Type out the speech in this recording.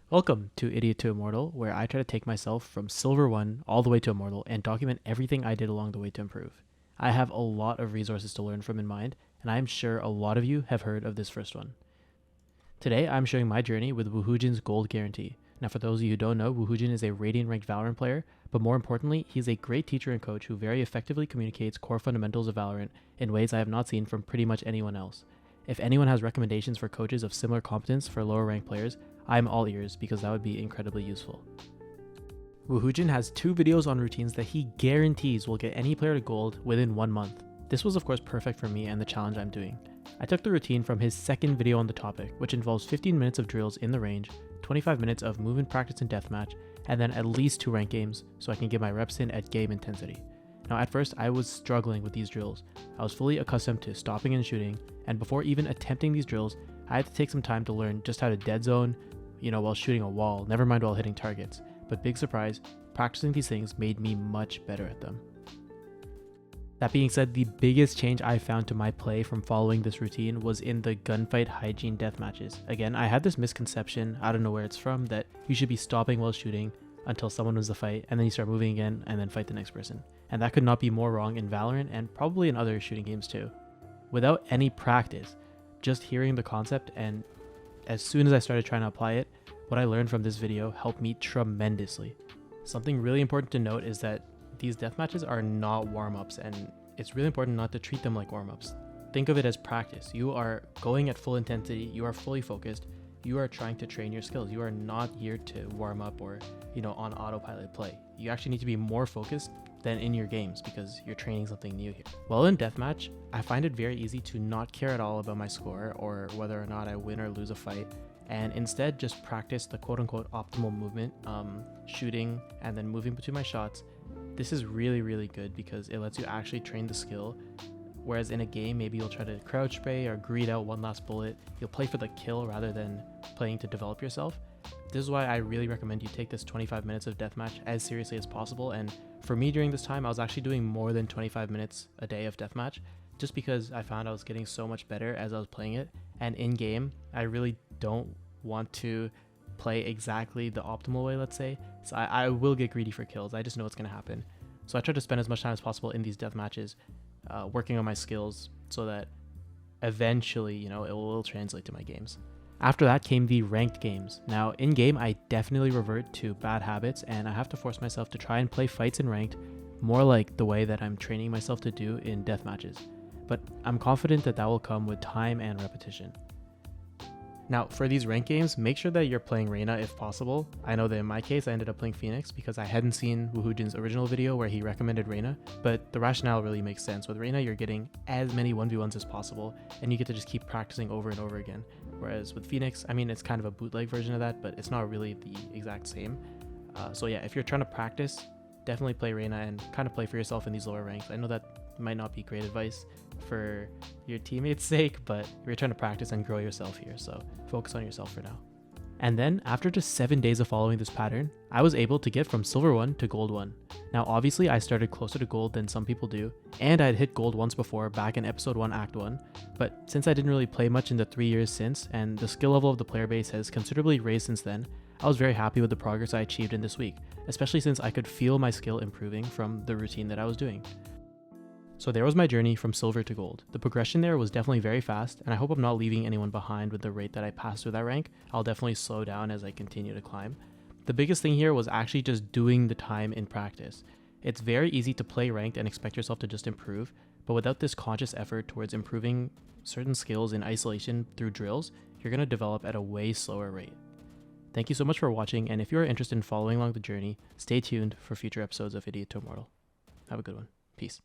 Welcome to Idiot to Immortal, where I try to take myself from Silver 1 all the way to Immortal and document everything I did along the way to improve. I have a lot of resources to learn from in mind, and I am sure a lot of you have heard of this first one. Today, I'm showing my journey with Woohoojin's Gold Guarantee. Now, for those of you who don't know, Woohoojin is a Radiant ranked Valorant player, but more importantly, he's a great teacher and coach who very effectively communicates core fundamentals of Valorant in ways I have not seen from pretty much anyone else. If anyone has recommendations for coaches of similar competence for lower ranked players, I'm all ears because that would be incredibly useful. Woohoojin has 2 videos on routines that he guarantees will get any player to gold within 1 month. This was of course perfect for me and the challenge I'm doing. I took the routine from his second video on the topic, which involves 15 minutes of drills in the range, 25 minutes of movement practice and deathmatch, and then at least 2 rank games so I can get my reps in at game intensity. Now at first I was struggling with these drills. I was fully accustomed to stopping and shooting, and before even attempting these drills, I had to take some time to learn just how to dead zone, while shooting a wall, never mind while hitting targets. But big surprise, practicing these things made me much better at them. That being said, the biggest change I found to my play from following this routine was in the gunfight hygiene deathmatches. Again, I had this misconception, I don't know where it's from, that you should be stopping while shooting until someone wins the fight, and then you start moving again and then fight the next person. And that could not be more wrong in Valorant and probably in other shooting games too. Without any practice, just hearing the concept, and as soon as I started trying to apply it, what I learned from this video helped me tremendously. Something really important to note is that these deathmatches are not warm-ups, and it's really important not to treat them like warm-ups. Think of it as practice. You are going at full intensity, you are fully focused, you are trying to train your skills. You are not here to warm up or, on autopilot play. You actually need to be more focused than in your games because you're training something new here. While in deathmatch, I find it very easy to not care at all about my score or whether or not I win or lose a fight, and instead just practice the quote-unquote optimal movement, shooting and then moving between my shots. This is really, really good because it lets you actually train the skill. Whereas in a game, maybe you'll try to crouch spray or greed out one last bullet. You'll play for the kill rather than playing to develop yourself. This is why I really recommend you take this 25 minutes of deathmatch as seriously as possible. And for me during this time, I was actually doing more than 25 minutes a day of deathmatch just because I found I was getting so much better as I was playing it. And in game, I really don't want to play exactly the optimal way, let's say. So I will get greedy for kills. I just know what's going to happen. So I try to spend as much time as possible in these death matches, working on my skills so that eventually, it will translate to my games. After that came the ranked games. Now in game, I definitely revert to bad habits and I have to force myself to try and play fights in ranked more like the way that I'm training myself to do in death matches. But I'm confident that that will come with time and repetition. Now, for these ranked games, make sure that you're playing Reyna if possible. I know that in my case, I ended up playing Phoenix because I hadn't seen Woohoojin's original video where he recommended Reyna, but the rationale really makes sense. With Reyna, you're getting as many 1v1s as possible, and you get to just keep practicing over and over again. Whereas with Phoenix, it's kind of a bootleg version of that, but it's not really the exact same. So yeah, if you're trying to practice, definitely play Reyna and kind of play for yourself in these lower ranks. I know that might not be great advice for your teammates' sake, but you're trying to practice and grow yourself here, so focus on yourself for now. And then after just 7 days of following this pattern, I was able to get from Silver 1 to Gold 1. Now obviously I started closer to Gold than some people do, and I'd hit Gold once before back in Episode 1 Act 1, but since I didn't really play much in the 3 years since, and the skill level of the player base has considerably raised since then, I was very happy with the progress I achieved in this week, especially since I could feel my skill improving from the routine that I was doing. So there was my journey from silver to gold. The progression there was definitely very fast, and I hope I'm not leaving anyone behind with the rate that I passed through that rank. I'll definitely slow down as I continue to climb. The biggest thing here was actually just doing the time in practice. It's very easy to play ranked and expect yourself to just improve, but without this conscious effort towards improving certain skills in isolation through drills, you're going to develop at a way slower rate. Thank you so much for watching, and if you are interested in following along the journey, stay tuned for future episodes of Idiot to Immortal. Have a good one. Peace.